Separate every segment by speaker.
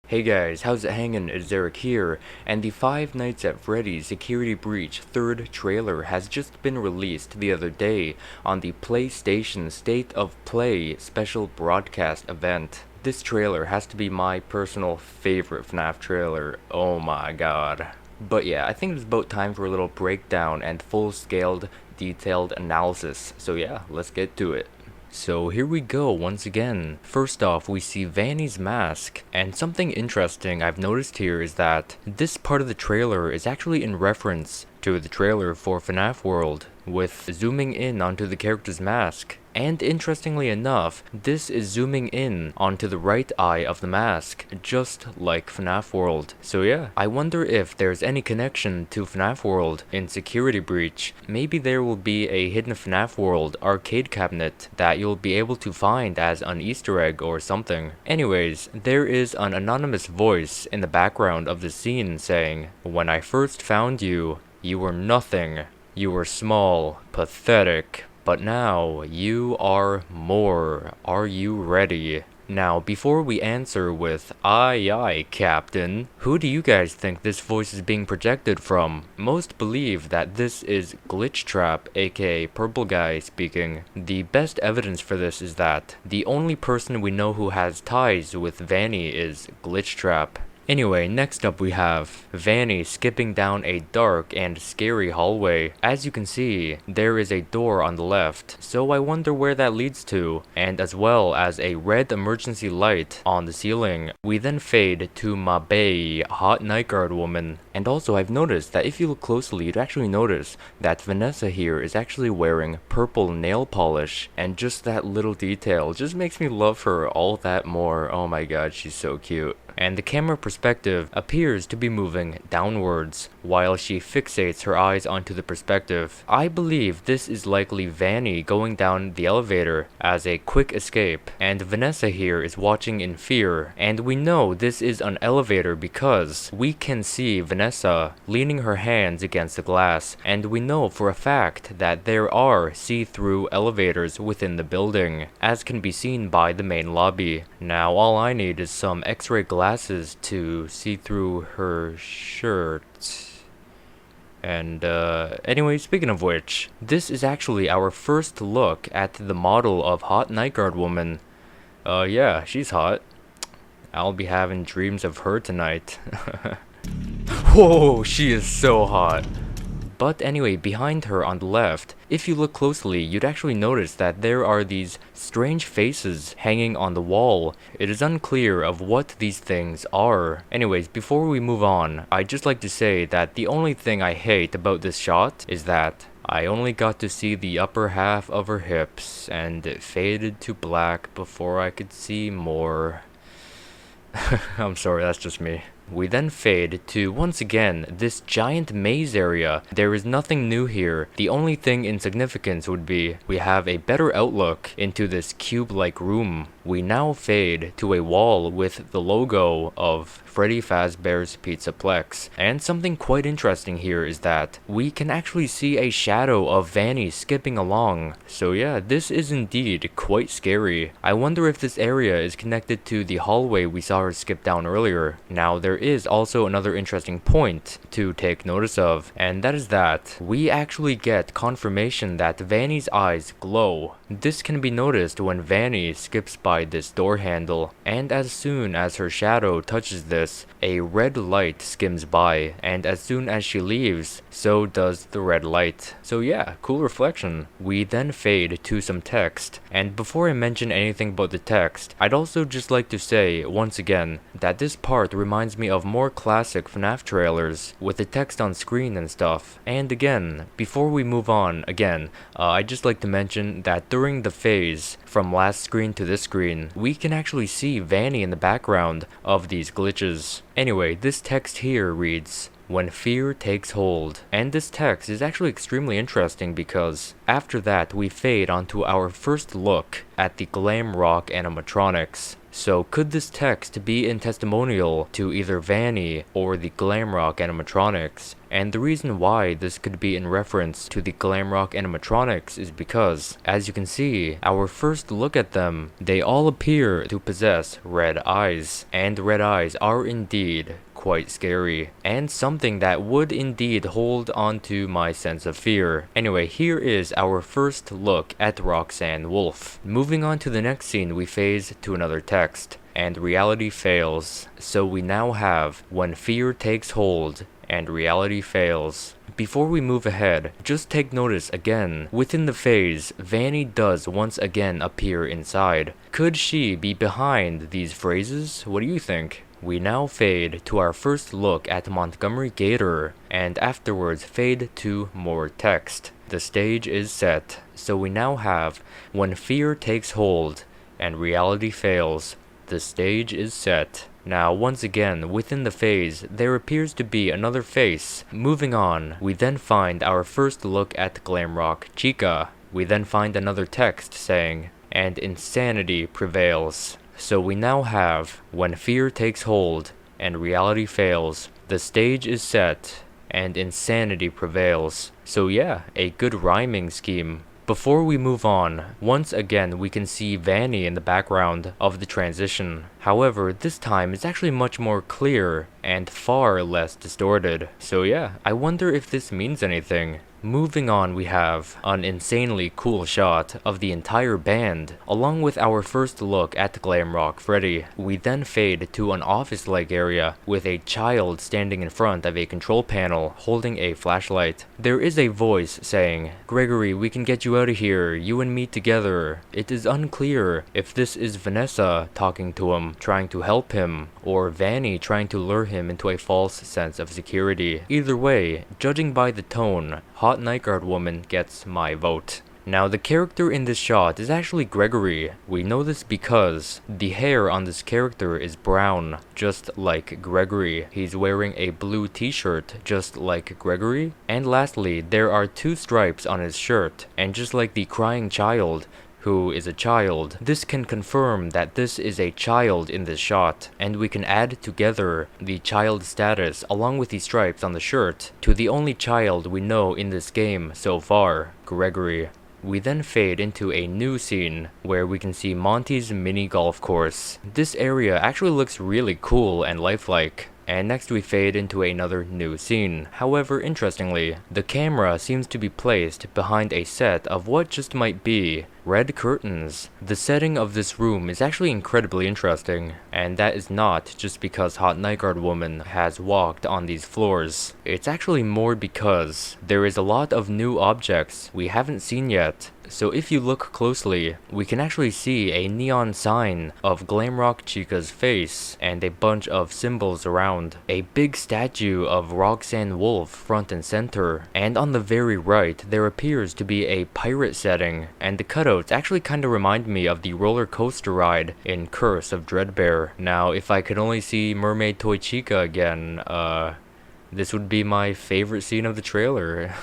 Speaker 1: Hey guys, how's it hangin'? It's Eric here, and the Five Nights at Freddy's Security Breach 3rd trailer has just been released the other day on the PlayStation State of Play special broadcast event. This trailer has to be my personal favorite FNAF trailer, oh my god. But yeah, I think it's about time for a little breakdown and full-scaled, detailed analysis, so yeah, let's get to it. So here we go once again. First off, we see Vanny's mask, and something interesting I've noticed here is that this part of the trailer is actually in reference to the trailer for FNAF World, with zooming in onto the character's mask. And interestingly enough, this is zooming in onto the right eye of the mask, just like FNAF World. So yeah, I wonder if there's any connection to FNAF World in Security Breach. Maybe there will be a hidden FNAF World arcade cabinet that you'll be able to find as an Easter egg or something. Anyways, there is an anonymous voice in the background of the scene saying, "When I first found you, you were nothing. You were small, pathetic. But now, you are more. Are you ready?" Now, before we answer with, "Aye aye, Captain," who do you guys think this voice is being projected from? Most believe that this is Glitchtrap, aka Purple Guy, speaking. The best evidence for this is that the only person we know who has ties with Vanny is Glitchtrap. Anyway, next up we have Vanny skipping down a dark and scary hallway. As you can see, there is a door on the left, so I wonder where that leads to, and as well as a red emergency light on the ceiling. We then fade to my bae, Hot Nightguard Woman. And also I've noticed that if you look closely, you'd actually notice that Vanessa here is actually wearing purple nail polish, and just that little detail just makes me love her all that more. Oh my god, she's so cute. And the camera perspective appears to be moving downwards while she fixates her eyes onto the perspective. I believe this is likely Vanny going down the elevator as a quick escape, and Vanessa here is watching in fear. And we know this is an elevator because we can see Vanessa leaning her hands against the glass, and we know for a fact that there are see-through elevators within the building, as can be seen by the main lobby. Now all I need is some X-ray glasses to see through her shirt. And anyway, speaking of which, this is actually our first look at the model of Hot Nightguard Woman. Yeah, she's hot. I'll be having dreams of her tonight. Whoa, she is so hot. But anyway, behind her on the left, if you look closely, you'd actually notice that there are these strange faces hanging on the wall. It is unclear of what these things are. Anyways, before we move on, I'd just like to say that the only thing I hate about this shot is that I only got to see the upper half of her hips, and it faded to black before I could see more. I'm sorry, that's just me. We then fade to, once again, this giant maze area. There is nothing new here. The only thing in significance would be we have a better outlook into this cube-like room. We now fade to a wall with the logo of Freddy Fazbear's Pizzaplex. And something quite interesting here is that we can actually see a shadow of Vanny skipping along. So yeah, this is indeed quite scary. I wonder if this area is connected to the hallway we saw her skip down earlier. Now there is also another interesting point to take notice of, and that is that we actually get confirmation that Vanny's eyes glow. This can be noticed when Vanny skips by this door handle, and as soon as her shadow touches this, a red light skims by, and as soon as she leaves, so does the red light. So yeah, cool reflection. We then fade to some text, and before I mention anything about the text, I'd also just like to say, once again, that this part reminds me of more classic FNAF trailers, with the text on screen and stuff. And again, before we move on, I'd just like to mention that during the phase from last screen to this screen, we can actually see Vanny in the background of these glitches. Anyway, this text here reads, "When fear takes hold." And this text is actually extremely interesting because after that we fade onto our first look at the Glamrock animatronics. So could this text be in testimonial to either Vanny or the Glamrock animatronics? And the reason why this could be in reference to the Glamrock animatronics is because, as you can see, our first look at them, they all appear to possess red eyes. And red eyes are indeed quite scary, and something that would indeed hold on to my sense of fear. Anyway, here is our first look at Roxanne Wolf. Moving on to the next scene, we phase to another text, and reality fails. So we now have when fear takes hold and reality fails. Before we move ahead, just take notice again, within the phase, Vanny does once again appear inside. Could she be behind these phrases? What do you think? We now fade to our first look at Montgomery Gator, and afterwards fade to more text. The stage is set, so we now have when fear takes hold and reality fails. The stage is set. Now, once again, within the phase, there appears to be another face. Moving on, we then find our first look at Glamrock Chica. We then find another text saying, and insanity prevails. So we now have, when fear takes hold and reality fails, the stage is set, and insanity prevails. So yeah, a good rhyming scheme. Before we move on, once again we can see Vanny in the background of the transition. However, this time it's actually much more clear and far less distorted. So yeah, I wonder if this means anything. Moving on, we have an insanely cool shot of the entire band, along with our first look at Glamrock Freddy. We then fade to an office-like area with a child standing in front of a control panel holding a flashlight. There is a voice saying, "Gregory, we can get you out of here, you and me together." It is unclear if this is Vanessa talking to him, trying to help him, or Vanny trying to lure him into a false sense of security. Either way, judging by the tone, Hot Nightguard Woman gets my vote. Now, the character in this shot is actually Gregory. We know this because the hair on this character is brown, just like Gregory. He's wearing a blue t-shirt, just like Gregory. And lastly, there are 2 stripes on his shirt, and just like the crying child, who is a child, this can confirm that this is a child in this shot, and we can add together the child status along with the stripes on the shirt to the only child we know in this game so far, Gregory. We then fade into a new scene where we can see Monty's mini golf course. This area actually looks really cool and lifelike. And next we fade into another new scene. However, interestingly, the camera seems to be placed behind a set of what just might be red curtains. The setting of this room is actually incredibly interesting, and that is not just because Hot Nightguard Woman has walked on these floors. It's actually more because there is a lot of new objects we haven't seen yet. So if you look closely, we can actually see a neon sign of Glamrock Chica's face and a bunch of symbols around. A big statue of Roxanne Wolf front and center, and on the very right there appears to be a pirate setting, and the cutouts actually kinda remind me of the roller coaster ride in Curse of Dreadbear. Now, if I could only see Mermaid Toy Chica again, this would be my favorite scene of the trailer.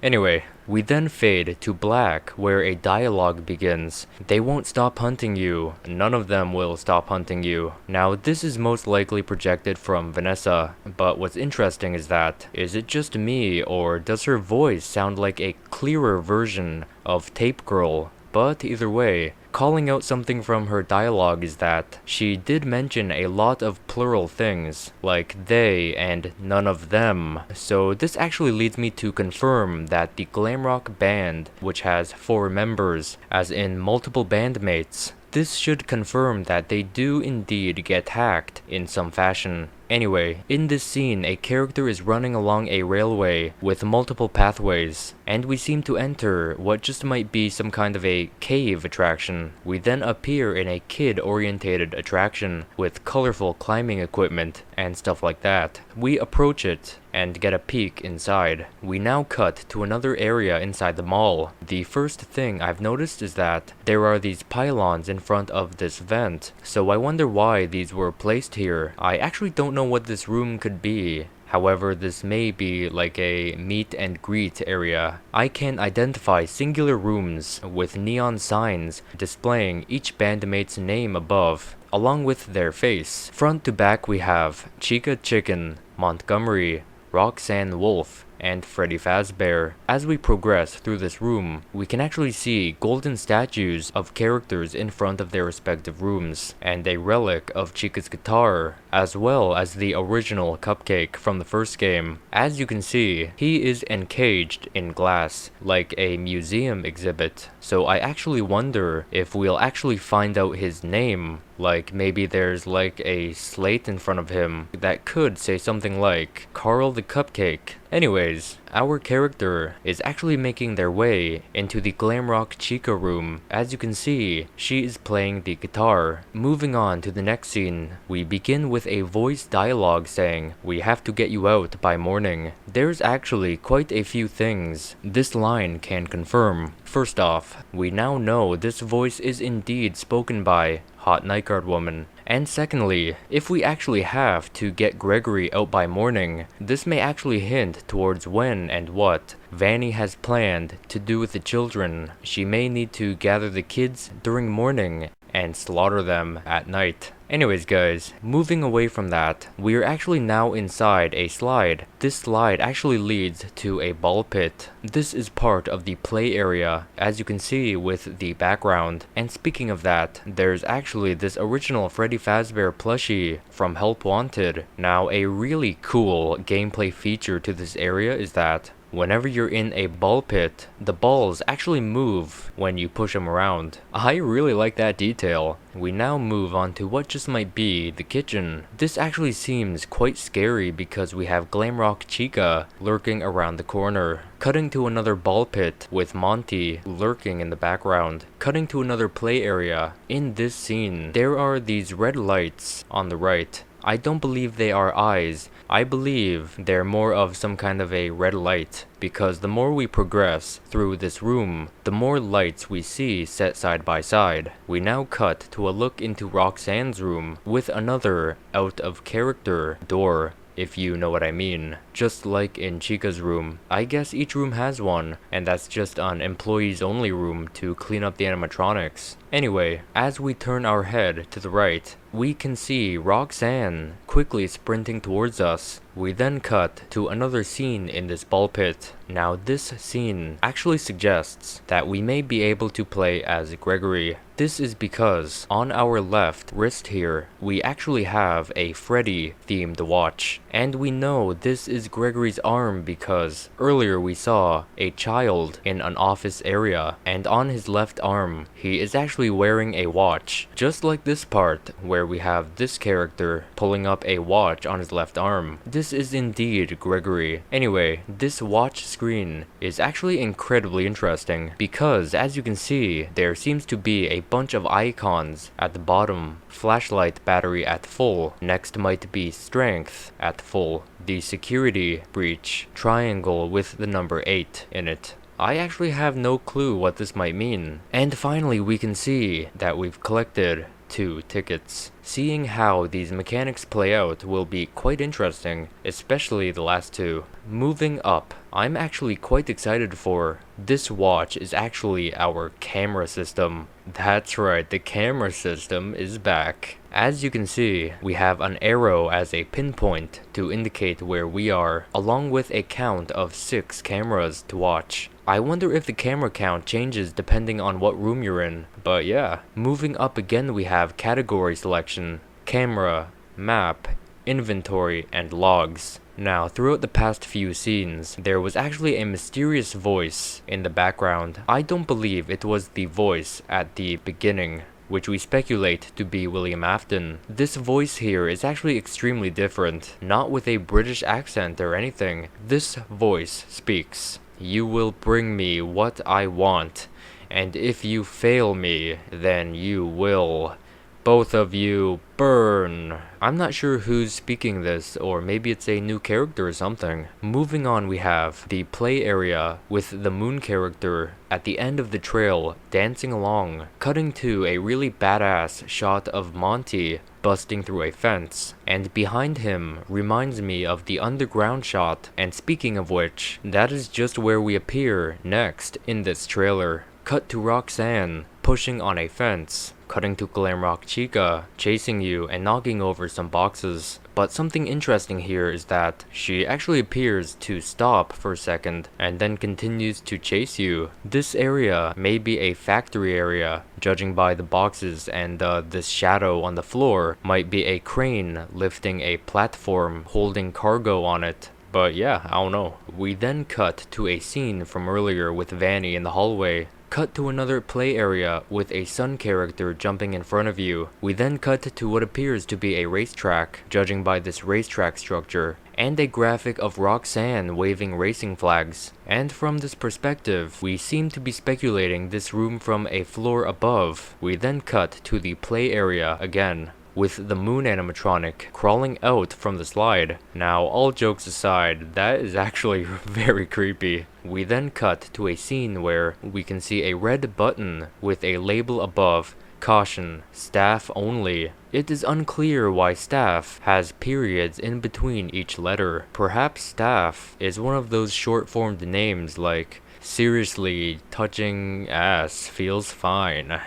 Speaker 1: Anyway, we then fade to black where a dialogue begins. "They won't stop hunting you. None of them will stop hunting you." Now, this is most likely projected from Vanessa, but what's interesting is that, is it just me, or does her voice sound like a clearer version of Tape Girl? But either way, calling out something from her dialogue is that she did mention a lot of plural things, like they and none of them. So this actually leads me to confirm that the Glamrock band, which has 4 members, as in multiple bandmates, this should confirm that they do indeed get hacked in some fashion. Anyway, in this scene, a character is running along a railway with multiple pathways, and we seem to enter what just might be some kind of a cave attraction. We then appear in a kid-orientated attraction with colorful climbing equipment and stuff like that. We approach it and get a peek inside. We now cut to another area inside the mall. The first thing I've noticed is that there are these pylons in front of this vent, so I wonder why these were placed here. I actually don't know what this room could be. However, this may be like a meet and greet area. I can identify singular rooms with neon signs displaying each bandmate's name above. along with their face. Front to back we have Chica Chicken, Montgomery, Roxanne Wolf, and Freddy Fazbear. As we progress through this room, we can actually see golden statues of characters in front of their respective rooms, and a relic of Chica's guitar, as well as the original cupcake from the first game. As you can see, he is encaged in glass, like a museum exhibit, so I actually wonder if we'll actually find out his name. Like, maybe there's like a slate in front of him that could say something like Carl the Cupcake. Anyways, our character is actually making their way into the Glamrock Chica room. As you can see, she is playing the guitar. Moving on to the next scene, we begin with a voice dialogue saying, "We have to get you out by morning." There's actually quite a few things this line can confirm. First off, we now know this voice is indeed spoken by Hot Nightguard Woman. And secondly, if we actually have to get Gregory out by morning, this may actually hint towards when and what Vanny has planned to do with the children. She may need to gather the kids during morning and slaughter them at night. Anyways guys, moving away from that, we are actually now inside a slide. This slide actually leads to a ball pit. This is part of the play area, as you can see with the background. And speaking of that, there's actually this original Freddy Fazbear plushie from Help Wanted. Now, a really cool gameplay feature to this area is that whenever you're in a ball pit, the balls actually move when you push them around. I really like that detail. We now move on to what just might be the kitchen. This actually seems quite scary because we have Glamrock Chica lurking around the corner. Cutting to another ball pit with Monty lurking in the background. Cutting to another play area. In this scene, there are these red lights on the right. I don't believe they are eyes. I believe they're more of some kind of a red light, because the more we progress through this room, the more lights we see set side by side. We now cut to a look into Roxanne's room with another out of character door, if you know what I mean. Just like in Chica's room. I guess each room has one, and that's just an employees only room to clean up the animatronics. Anyway, as we turn our head to the right, we can see Roxanne quickly sprinting towards us. We then cut to another scene in this ball pit. Now this scene actually suggests that we may be able to play as Gregory. This is because on our left wrist here, we actually have a Freddy themed watch. And we know this is Gregory's arm because earlier we saw a child in an office area, and on his left arm, he is actually wearing a watch. Just like this part where we have this character pulling up a watch on his left arm. This is indeed Gregory. Anyway, this watch screen is actually incredibly interesting because, as you can see, there seems to be a bunch of icons at the bottom. Flashlight battery at full. Next might be strength at full. The security breach triangle with the number 8 in it. I actually have no clue what this might mean. And finally, we can see that we've collected 2 tickets. Seeing how these mechanics play out will be quite interesting, especially the last 2. Moving up, I'm actually quite excited for. This watch is actually our camera system. That's right, the camera system is back. As you can see, we have an arrow as a pinpoint to indicate where we are, along with a count of 6 cameras to watch. I wonder if the camera count changes depending on what room you're in, but yeah. Moving up again, we have category selection, camera, map, inventory, and logs. Now, throughout the past few scenes, there was actually a mysterious voice in the background. I don't believe it was the voice at the beginning, which we speculate to be William Afton. This voice here is actually extremely different, not with a British accent or anything. This voice speaks, "You will bring me what I want, and if you fail me, then you will. Both of you burn." I'm not sure who's speaking this, or maybe it's a new character or something. Moving on, we have the play area with the moon character at the end of the trail dancing along, cutting to a really badass shot of Monty busting through a fence, and behind him reminds me of the underground shot, and speaking of which, that is just where we appear next in this trailer. Cut to Roxanne, pushing on a fence. Cutting to Glamrock Chica, chasing you and knocking over some boxes. But something interesting here is that she actually appears to stop for a second and then continues to chase you. This area may be a factory area, judging by the boxes, and this shadow on the floor might be a crane lifting a platform holding cargo on it. But yeah, I don't know. We then cut to a scene from earlier with Vanny in the hallway. Cut to another play area with a sun character jumping in front of you. We then cut to what appears to be a racetrack, judging by this racetrack structure, and a graphic of Roxanne waving racing flags. And from this perspective, we seem to be speculating this room from a floor above. We then cut to the play area again, with the moon animatronic crawling out from the slide. Now, all jokes aside, that is actually very creepy. We then cut to a scene where we can see a red button with a label above, "Caution, staff only." It is unclear why staff has periods in between each letter. Perhaps staff is one of those short-formed names like, "Seriously, touching ass feels fine."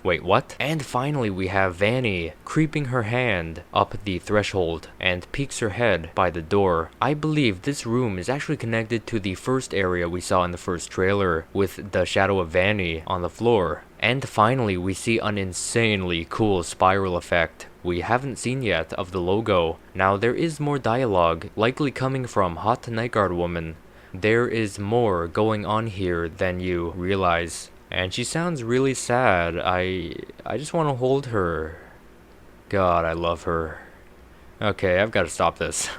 Speaker 1: Wait, what? And finally we have Vanny creeping her hand up the threshold and peeks her head by the door. I believe this room is actually connected to the first area we saw in the first trailer with the shadow of Vanny on the floor. And finally we see an insanely cool spiral effect we haven't seen yet of the logo. Now there is more dialogue, likely coming from Hot Nightguard Woman. There is more going on here than you realize. And she sounds really sad. I just want to hold her. God, I love her. Okay, I've got to stop this.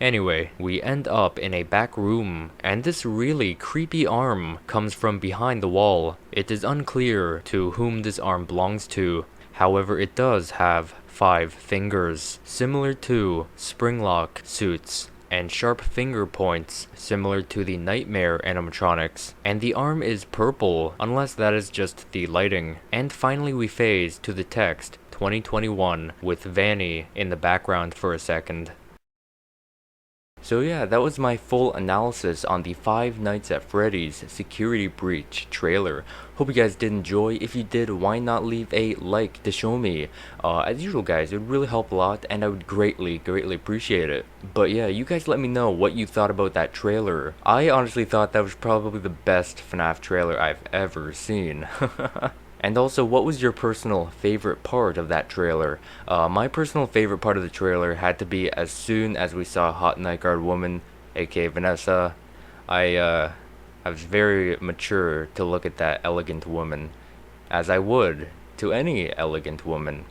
Speaker 1: Anyway, we end up in a back room, and this really creepy arm comes from behind the wall. It is unclear to whom this arm belongs to. However, it does have 5 fingers, similar to Springlock suits, and sharp finger points, similar to the Nightmare animatronics. And the arm is purple, unless that is just the lighting. And finally we phase to the text, 2021, with Vanny in the background for a second. So yeah, that was my full analysis on the Five Nights at Freddy's Security Breach trailer. Hope you guys did enjoy. If you did, why not leave a like to show me? As usual guys, it would really help a lot and I would greatly appreciate it. But yeah, you guys let me know what you thought about that trailer. I honestly thought that was probably the best FNAF trailer I've ever seen. And also, what was your personal favorite part of that trailer? My personal favorite part of the trailer had to be as soon as we saw Hot Nightguard Woman, aka Vanessa. I was very mature to look at that elegant woman, as I would to any elegant woman.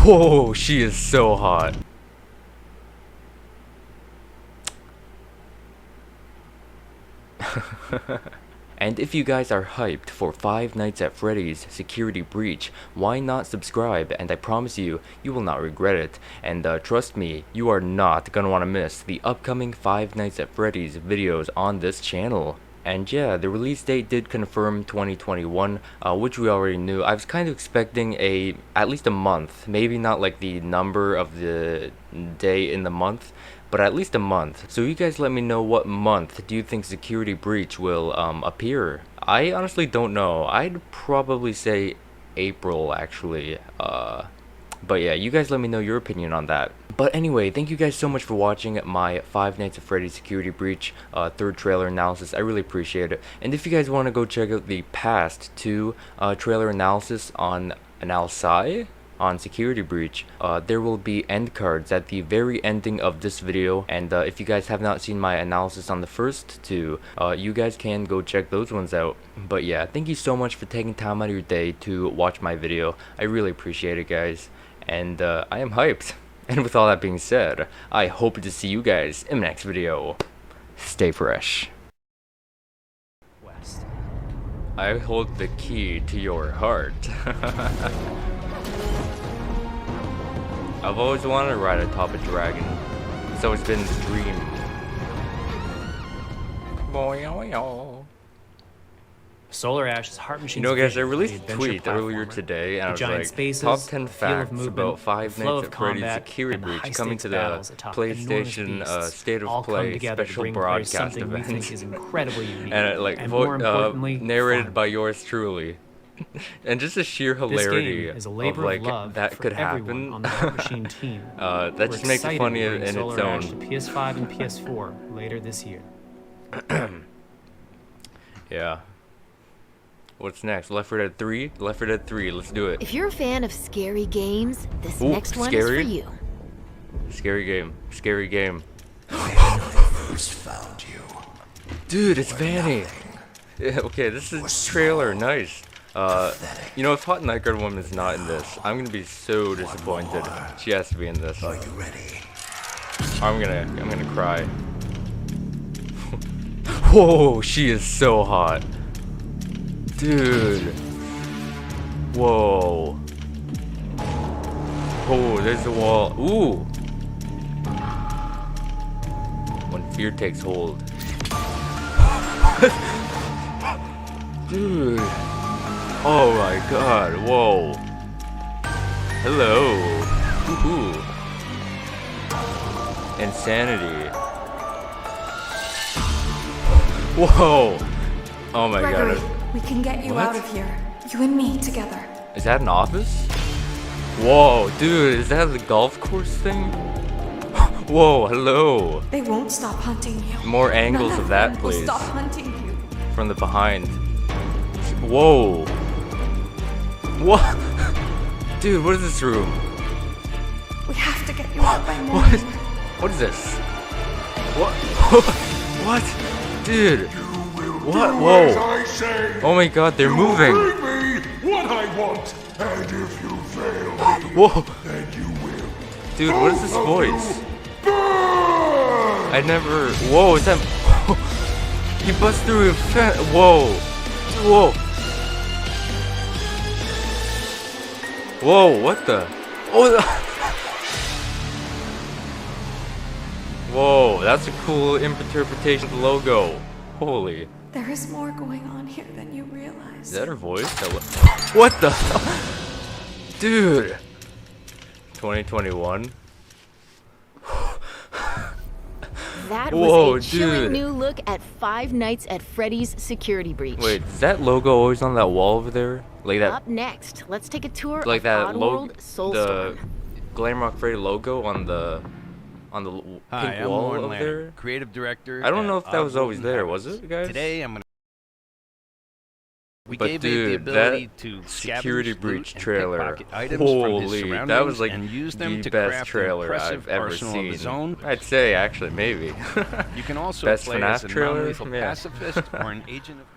Speaker 1: Whoa, she is so hot. And if you guys are hyped for Five Nights at Freddy's Security Breach, why not subscribe? And I promise you, you will not regret it. And trust me, you are not gonna want to miss the upcoming Five Nights at Freddy's videos on this channel. And yeah, the release date did confirm 2021, which we already knew. I was kind of expecting at least a month, maybe not like the number of the day in the month, but at least a month. So you guys let me know, what month do you think Security Breach will appear? I honestly don't know. I'd probably say April actually. But yeah, you guys let me know your opinion on that. But anyway, thank you guys so much for watching my Five Nights at Freddy's Security Breach third trailer analysis. I really appreciate it. And if you guys want to go check out the past 2 trailer analysis on Security Breach, there will be end cards at the very ending of this video. And if you guys have not seen my analysis on the first 2, you guys can go check those ones out. But yeah, thank you so much for taking time out of your day to watch my video. I really appreciate it, guys. And I am hyped. And with all that being said, I hope to see you guys in the next video. Stay fresh. West. I hold the key to your heart. I've always wanted to ride atop a dragon. It's always been the dream. Boy, oh, oh.
Speaker 2: Solar Ash is Heart Machine's
Speaker 1: You know, guys, I
Speaker 2: vision for
Speaker 1: released
Speaker 2: the
Speaker 1: a
Speaker 2: adventure
Speaker 1: tweet earlier
Speaker 2: platformer.
Speaker 1: today, and I
Speaker 2: The
Speaker 1: was
Speaker 2: giant
Speaker 1: like,
Speaker 2: spaces,
Speaker 1: top 10
Speaker 2: the feel of
Speaker 1: facts
Speaker 2: movement,
Speaker 1: about Five
Speaker 2: the flow
Speaker 1: Nights
Speaker 2: of
Speaker 1: at Freddy's
Speaker 2: combat,
Speaker 1: Security
Speaker 2: and the
Speaker 1: Breach coming
Speaker 2: high-stakes
Speaker 1: to the
Speaker 2: battles atop enormous
Speaker 1: PlayStation
Speaker 2: beasts
Speaker 1: State
Speaker 2: all
Speaker 1: of
Speaker 2: come
Speaker 1: Play
Speaker 2: together to
Speaker 1: special
Speaker 2: bring to life
Speaker 1: broadcast
Speaker 2: something we
Speaker 1: event.
Speaker 2: think is incredibly unique,
Speaker 1: And like
Speaker 2: more importantly,
Speaker 1: narrated
Speaker 2: fun.
Speaker 1: by yours truly. And just the sheer
Speaker 2: This
Speaker 1: hilarity
Speaker 2: game is a
Speaker 1: of
Speaker 2: labor
Speaker 1: like
Speaker 2: of love
Speaker 1: that
Speaker 2: for
Speaker 1: could
Speaker 2: everyone
Speaker 1: happen.
Speaker 2: on the Heart Machine team.
Speaker 1: That
Speaker 2: We're
Speaker 1: just makes it
Speaker 2: excited
Speaker 1: funny
Speaker 2: to
Speaker 1: in
Speaker 2: bring
Speaker 1: its
Speaker 2: Solar Ash to
Speaker 1: own.
Speaker 2: PS5 and PS4 later this year.
Speaker 1: Yeah. What's next? Left 4 Dead 3? Left 4 Dead 3, let's do it.
Speaker 3: If you're a fan of scary games, this
Speaker 1: Ooh,
Speaker 3: next one is for
Speaker 1: scary?
Speaker 3: you.
Speaker 1: Scary game. Scary game.
Speaker 4: When I first found you,
Speaker 1: Dude, it's Vanny. Yeah, okay, this is trailer. Nice. You know, if Hot Nightguard Woman is not in this, I'm gonna be so disappointed. She has to be in this.
Speaker 4: are you ready?
Speaker 1: I'm gonna cry. Whoa, she is so hot. Dude. Whoa. Oh, there's the wall. Ooh. When fear takes hold. Dude. Oh my god. Whoa. Hello. Woohoo. Insanity. Whoa. Oh my
Speaker 5: Gregory,
Speaker 1: god.
Speaker 5: we can get you
Speaker 1: What?
Speaker 5: out of here. You and me together.
Speaker 1: Is that an office? Whoa, dude, is that the golf course thing? Whoa, hello.
Speaker 5: They won't stop hunting you.
Speaker 1: More angles
Speaker 5: None
Speaker 1: of that
Speaker 5: them will
Speaker 1: place.
Speaker 5: stop hunting you.
Speaker 1: From the behind. Whoa. What? Dude, what is this room?
Speaker 5: We have to get you out by
Speaker 1: What?
Speaker 5: morning.
Speaker 1: What is this? What? What? Dude. What? Whoa.
Speaker 6: I say,
Speaker 1: Oh my god, they're moving.
Speaker 6: bring me what I want, and if you fail me,
Speaker 1: Whoa.
Speaker 6: then you will.
Speaker 1: Dude, what is this voice?
Speaker 6: Burn!
Speaker 1: I never. Whoa, is that. He busts through a fence. Whoa. Whoa. Whoa, what the? Oh, whoa, that's a cool interpretation of the logo. Holy.
Speaker 5: There is more going on here than you realize.
Speaker 1: Is that her voice? What the? Dude. 2021.
Speaker 3: That
Speaker 1: Whoa,
Speaker 3: was a chilling
Speaker 1: dude.
Speaker 3: new look at Five Nights at Freddy's Security Breach.
Speaker 1: Wait, is that logo always on that wall over there? Like that,
Speaker 3: Up next, let's take a tour
Speaker 1: like
Speaker 3: of
Speaker 1: that logo,
Speaker 3: Oddworld
Speaker 1: the
Speaker 3: Soulstorm.
Speaker 1: Glamrock Freddy logo on the pink
Speaker 7: Hi, I'm
Speaker 1: wall
Speaker 7: Lauren
Speaker 1: over
Speaker 7: Lanning,
Speaker 1: there.
Speaker 7: creative director.
Speaker 1: I don't know
Speaker 7: at
Speaker 1: if that was
Speaker 7: Oddworld
Speaker 1: always there, was
Speaker 7: Inhabitants.
Speaker 1: it, guys?
Speaker 7: Today I'm gonna. We
Speaker 1: But
Speaker 7: gave it the
Speaker 1: dude,
Speaker 7: ability
Speaker 1: that
Speaker 7: to
Speaker 1: security
Speaker 7: scavenge,
Speaker 1: breach
Speaker 7: loot, and
Speaker 1: trailer,
Speaker 7: pickpocket items from his
Speaker 1: holy,
Speaker 7: surroundings
Speaker 1: that was like
Speaker 7: and use them
Speaker 1: the
Speaker 7: to
Speaker 1: best
Speaker 7: craft an
Speaker 1: trailer
Speaker 7: impressive
Speaker 1: I've ever
Speaker 7: arsenal of his
Speaker 1: seen.
Speaker 7: own.
Speaker 1: I'd say, actually, maybe.
Speaker 7: You can also
Speaker 1: Best
Speaker 7: play
Speaker 1: FNAF
Speaker 7: as a
Speaker 1: trailer?
Speaker 7: non-lethal
Speaker 1: Yeah.
Speaker 7: pacifist or an agent of.